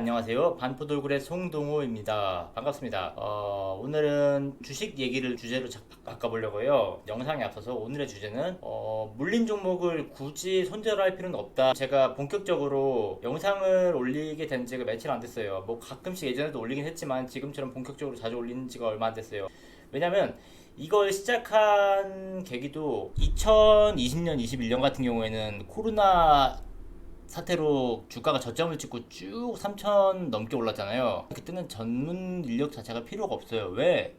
안녕하세요. 반포돌굴의 송동호입니다. 반갑습니다. 오늘은 주식 얘기를 주제로 바꿔보려고요. 영상에 앞서서 오늘의 주제는 물린 종목을 굳이 손절할 필요는 없다. 제가 본격적으로 영상을 올리게 된 지가 며칠 안 됐어요. 뭐 가끔씩 예전에도 올리긴 했지만 지금처럼 본격적으로 자주 올린 지가 얼마 안 됐어요. 왜냐면 이걸 시작한 계기도 2020년, 21년 같은 경우에는 코로나 사태로 주가가 저점을 찍고 쭉 3천 넘게 올랐잖아요. 그때는 전문 인력 자체가 필요가 없어요. 왜?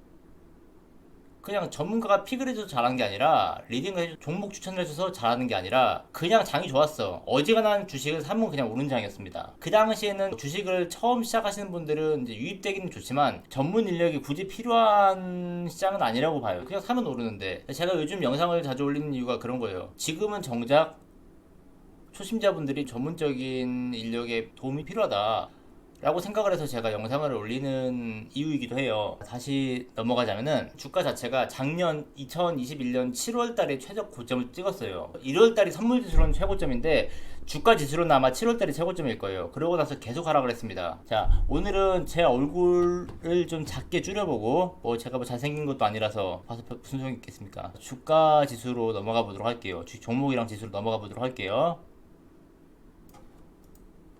그냥 전문가가 픽을 해줘서 잘하는 게 아니라 리딩을 해줘 종목 추천을 해줘서 잘하는 게 아니라 그냥 장이 좋았어. 어지간한 주식을 사면 그냥 오른 장이었습니다. 그 당시에는 주식을 처음 시작하시는 분들은 이제 유입되기는 좋지만 전문 인력이 굳이 필요한 시장은 아니라고 봐요. 그냥 사면 오르는데. 제가 요즘 영상을 자주 올리는 이유가 그런 거예요. 지금은 정작 초심자분들이 전문적인 인력의 도움이 필요하다 라고 생각을 해서 제가 영상을 올리는 이유이기도 해요. 다시 넘어가자면은 주가 자체가 작년 2021년 7월달에 최저 고점을 찍었어요. 1월달이 선물지수로는 최고점인데 주가 지수로는 아마 7월달이 최고점일 거예요. 그러고 나서 계속 하락을 했습니다. 자, 오늘은 제 얼굴을 좀 작게 줄여보고 제가 잘생긴 것도 아니라서 봐서 무슨 소용이 있겠습니까? 주가 지수로 넘어가 보도록 할게요. 종목이랑 지수로 넘어가 보도록 할게요.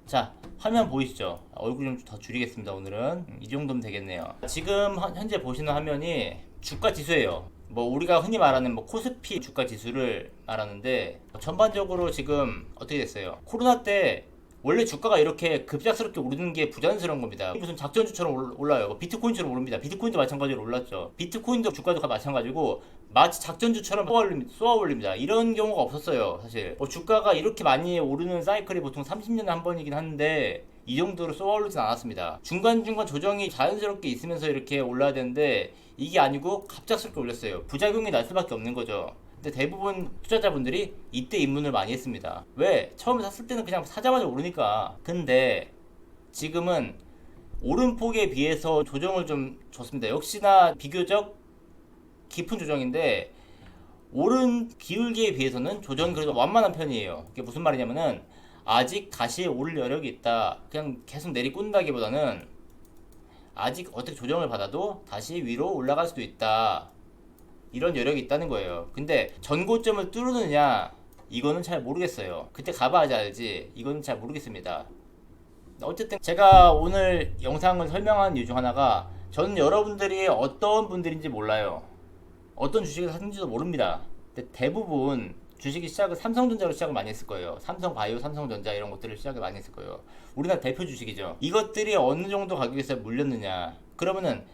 자, 화면 보이시죠? 얼굴 좀 더 줄이겠습니다. 오늘은 이 정도면 되겠네요. 지금 현재 보시는 화면이 주가 지수예요. 우리가 흔히 말하는 코스피 주가 지수를 말하는데 전반적으로 지금 어떻게 됐어요? 코로나 때 원래 주가가 이렇게 급작스럽게 오르는 게 부자연스러운 겁니다. 무슨 작전주처럼 올라요. 비트코인처럼 오릅니다. 비트코인도 마찬가지로 올랐죠. 비트코인도 주가도 마찬가지고 마치 작전주처럼 쏘아 올립니다. 이런 경우가 없었어요. 사실 주가가 이렇게 많이 오르는 사이클이 보통 30년에 한 번이긴 한데 이 정도로 쏘아 올리진 않았습니다. 중간중간 조정이 자연스럽게 있으면서 이렇게 올라야 되는데 이게 아니고 갑작스럽게 올렸어요. 부작용이 날 수밖에 없는 거죠. 근데 대부분 투자자분들이 이때 입문을 많이 했습니다. 왜? 처음에 샀을 때는 그냥 사자마자 오르니까. 근데 지금은 오름폭에 비해서 조정을 좀 줬습니다. 역시나 비교적 깊은 조정인데 오른 기울기에 비해서는 조정이 그래도 완만한 편이에요. 이게 무슨 말이냐면은 아직 다시 오를 여력이 있다. 그냥 계속 내리꾼다기보다는 아직 어떻게 조정을 받아도 다시 위로 올라갈 수도 있다. 이런 여력이 있다는 거예요. 근데 전고점을 뚫느냐 이거는 잘 모르겠어요. 그때 가봐야지 알지. 이거는 잘 모르겠습니다. 어쨌든 제가 오늘 영상을 설명한 이유 중 하나가 저는 여러분들이 어떤 분들인지 몰라요. 어떤 주식을 샀는지도 모릅니다. 근데 대부분 주식이 시작을 삼성전자로 시작을 많이 했을 거예요. 삼성바이오, 삼성전자 이런 것들을 시작을 많이 했을 거예요. 우리나라 대표 주식이죠. 이것들이 어느 정도 가격에서 물렸느냐. 그러면은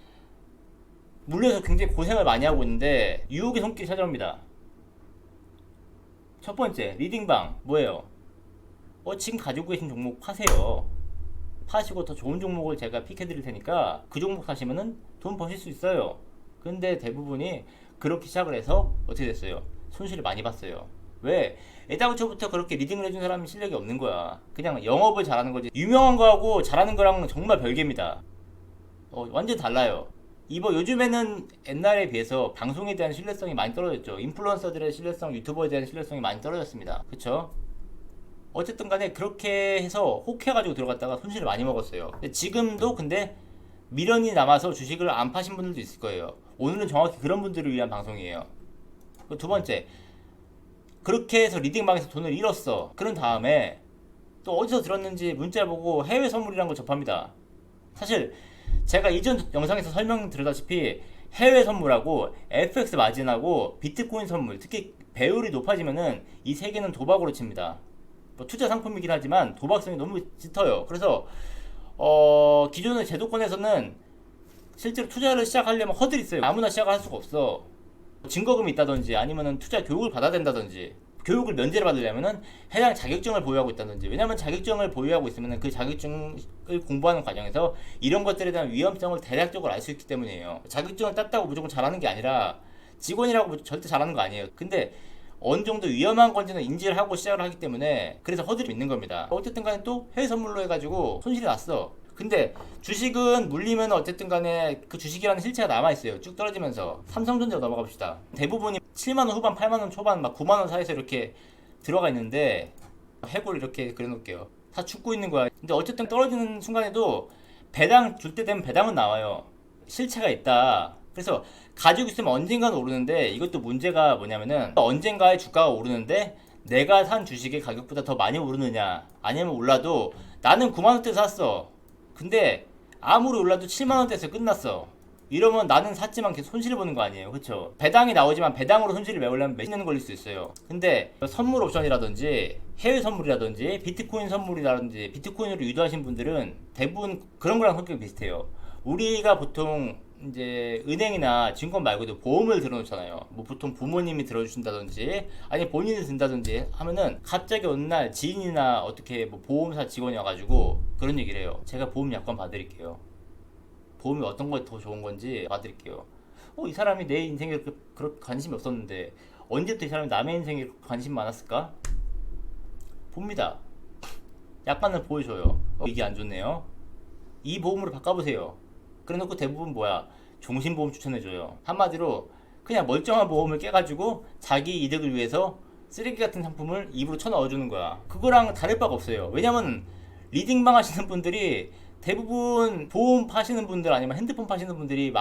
물려서 굉장히 고생을 많이 하고 있는데 유혹의 손길이 찾아옵니다. 첫 번째, 리딩방 뭐예요? 지금 가지고 계신 종목 파세요. 파시고 더 좋은 종목을 제가 픽해드릴 테니까 그 종목 사시면은 돈 버실 수 있어요. 근데 대부분이 그렇게 시작을 해서 어떻게 됐어요? 손실을 많이 봤어요. 왜? 애당초부터 그렇게 리딩을 해준 사람이 실력이 없는 거야. 그냥 영업을 잘하는 거지. 유명한 거하고 잘하는 거랑 정말 별개입니다. 완전 달라요. 요즘에는 옛날에 비해서 방송에 대한 신뢰성이 많이 떨어졌죠. 인플루언서들의 신뢰성, 유튜버에 대한 신뢰성이 많이 떨어졌습니다. 그쵸? 어쨌든 간에 그렇게 해서 혹해가지고 들어갔다가 손실을 많이 먹었어요. 근데 지금도 근데 미련이 남아서 주식을 안 파신 분들도 있을 거예요. 오늘은 정확히 그런 분들을 위한 방송이에요. 두 번째, 그렇게 해서 리딩방에서 돈을 잃었어. 그런 다음에 또 어디서 들었는지 문자 보고 해외 선물이라는 걸 접합니다. 사실 제가 이전 영상에서 설명드렸다시피 해외 선물하고 FX 마진하고 비트코인 선물, 특히 배율이 높아지면은 이 세 개는 도박으로 칩니다. 투자 상품이긴 하지만 도박성이 너무 짙어요. 그래서 기존의 제도권에서는 실제로 투자를 시작하려면 허들이 있어요. 아무나 시작을 할 수가 없어. 증거금이 있다든지 아니면은 투자 교육을 받아야 된다든지 교육을 면제를 받으려면은 해당 자격증을 보유하고 있다든지. 왜냐면 자격증을 보유하고 있으면 그 자격증을 공부하는 과정에서 이런 것들에 대한 위험성을 대략적으로 알 수 있기 때문이에요. 자격증을 땄다고 무조건 잘하는 게 아니라 직원이라고 절대 잘하는 거 아니에요. 근데 어느 정도 위험한 건지는 인지를 하고 시작을 하기 때문에 그래서 허들이 있는 겁니다. 어쨌든 간에 또 해외 선물로 해가지고 손실이 났어. 근데 주식은 물리면 어쨌든 간에 그 주식이라는 실체가 남아있어요. 쭉 떨어지면서. 삼성전자 넘어가 봅시다. 대부분이 7만원 후반, 8만원 초반, 막 9만원 사이에서 이렇게 들어가 있는데 해골 이렇게 그려놓을게요. 다 죽고 있는 거야. 근데 어쨌든 떨어지는 순간에도 배당 줄 때 되면 배당은 나와요. 실체가 있다. 그래서 가지고 있으면 언젠가는 오르는데, 이것도 문제가 뭐냐면은 언젠가에 주가가 오르는데 내가 산 주식의 가격보다 더 많이 오르느냐, 아니면 올라도 나는 9만원대 샀어. 근데 아무리 올라도 7만원대에서 끝났어. 이러면 나는 샀지만 계속 손실을 보는 거 아니에요. 그쵸? 배당이 나오지만 배당으로 손실을 메우려면 몇십 년 걸릴 수 있어요. 근데 선물 옵션이라든지 해외 선물이라든지 비트코인 선물이라든지 비트코인으로 유도하신 분들은 대부분 그런 거랑 성격이 비슷해요. 우리가 보통 이제 은행이나 증권 말고도 보험을 들어놓잖아요. 뭐 보통 부모님이 들어주신다든지 아니 본인이 든다든지 하면은 갑자기 어느 날 지인이나 어떻게 뭐 보험사 직원이 와가지고 그런 얘기를 해요. 제가 보험 약관 봐드릴게요. 보험이 어떤 거 더 좋은 건지 봐드릴게요. 이 사람이 내 인생에 그렇게 관심이 없었는데 언제부터 이 사람이 남의 인생에 관심 많았을까? 봅니다. 약관을 보여줘요. 이게 안 좋네요. 이 보험으로 바꿔보세요. 그래놓고 대부분 뭐야? 종신보험 추천해줘요. 한마디로 그냥 멀쩡한 보험을 깨가지고 자기 이득을 위해서 쓰레기 같은 상품을 입으로 쳐넣어주는 거야. 그거랑 다를 바가 없어요. 왜냐면 리딩방 하시는 분들이 대부분 보험 파시는 분들 아니면 핸드폰 파시는 분들이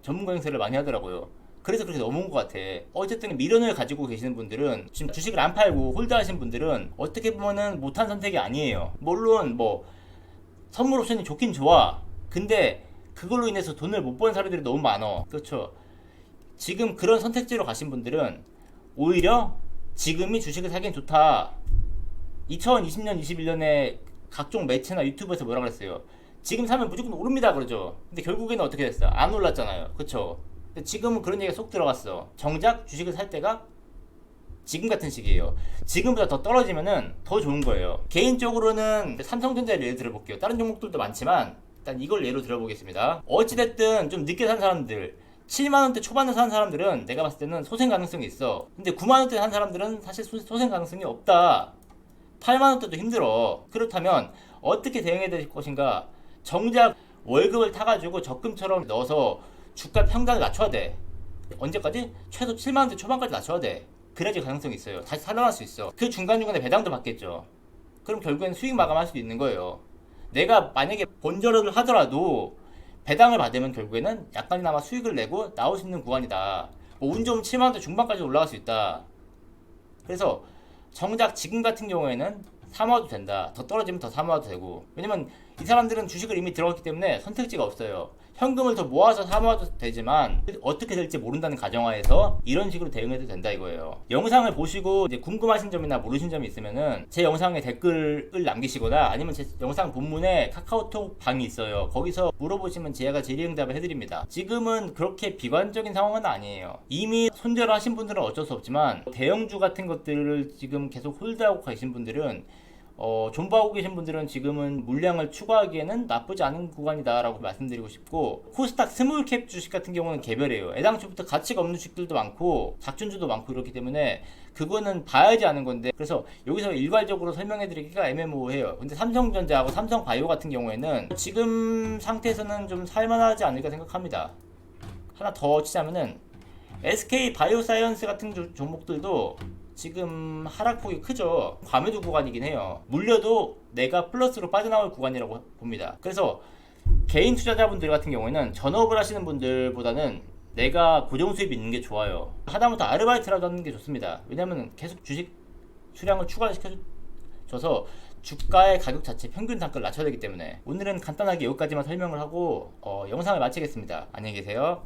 전문가 행세를 많이 하더라고요. 그래서 그렇게 넘어온 것 같아. 어쨌든 미련을 가지고 계시는 분들은, 지금 주식을 안 팔고 홀드하신 분들은 어떻게 보면은 못한 선택이 아니에요. 물론 뭐 선물 옵션이 좋긴 좋아. 근데 그걸로 인해서 돈을 못 버는 사람들이 너무 많아. 그렇죠? 지금 그런 선택지로 가신 분들은 오히려 지금이 주식을 사기엔 좋다. 2020년, 21년에 각종 매체나 유튜브에서 뭐라 그랬어요? 지금 사면 무조건 오릅니다 그러죠. 근데 결국에는 어떻게 됐어? 안 올랐잖아요. 그쵸? 근데 지금은 그런 얘기가 쏙 들어갔어. 정작 주식을 살 때가 지금 같은 시기예요. 지금보다 더 떨어지면은 더 좋은 거예요. 개인적으로는 삼성전자를 예를 들어볼게요. 다른 종목들도 많지만 일단 이걸 예로 들어보겠습니다. 어찌됐든 좀 늦게 산 사람들, 7만원대 초반에 산 사람들은 내가 봤을 때는 소생 가능성이 있어. 근데 9만원대 산 사람들은 사실 소생 가능성이 없다. 8만원대도 힘들어. 그렇다면 어떻게 대응해야 될 것인가? 정작 월급을 타가지고 적금처럼 넣어서 주가 평단을 낮춰야 돼. 언제까지? 최소 7만원대 초반까지 낮춰야 돼. 그래야지 가능성이 있어요. 다시 살아날 수 있어. 그 중간중간에 배당도 받겠죠. 그럼 결국엔 수익 마감할 수도 있는 거예요. 내가 만약에 본전을 하더라도 배당을 받으면 결국에는 약간이나마 수익을 내고 나올 수 있는 구간이다. 뭐 운 좋으면 7만원대 중반까지 올라갈 수 있다. 그래서 정작 지금 같은 경우에는 사모아도 된다. 더 떨어지면 더 사모아도 되고. 왜냐면 이 사람들은 주식을 이미 들어갔기 때문에 선택지가 없어요. 현금을 더 모아서 사모아도 되지만 어떻게 될지 모른다는 가정하에서 이런 식으로 대응해도 된다 이거예요. 영상을 보시고 이제 궁금하신 점이나 모르신 점이 있으면은 제 영상에 댓글을 남기시거나 아니면 제 영상 본문에 카카오톡 방이 있어요. 거기서 물어보시면 제가 질의응답을 해드립니다. 지금은 그렇게 비관적인 상황은 아니에요. 이미 손절을 하신 분들은 어쩔 수 없지만 대형주 같은 것들을 지금 계속 홀드하고 계신 분들은 존버하고 계신 분들은 지금은 물량을 추가하기에는 나쁘지 않은 구간이다 라고 말씀드리고 싶고, 코스닥 스몰캡 주식 같은 경우는 개별이에요. 애당초부터 가치가 없는 주식들도 많고 작전주도 많고 이렇기 때문에 그거는 봐야지 아는 건데, 그래서 여기서 일괄적으로 설명해 드리기가 애매모호해요. 근데 삼성전자하고 삼성바이오 같은 경우에는 지금 상태에서는 좀 살만하지 않을까 생각합니다. 하나 더 치자면은 SK바이오사이언스 같은 종목들도 지금 하락폭이 크죠. 과매도 구간이긴 해요. 물려도 내가 플러스로 빠져나올 구간이라고 봅니다. 그래서 개인 투자자분들 같은 경우에는 전업을 하시는 분들보다는 내가 고정 수입이 있는 게 좋아요. 하다못해 아르바이트라도 하는 게 좋습니다. 왜냐면 계속 주식 수량을 추가시켜줘서 주가의 가격 자체 평균 단가를 낮춰야 되기 때문에. 오늘은 간단하게 여기까지만 설명을 하고 영상을 마치겠습니다. 안녕히 계세요.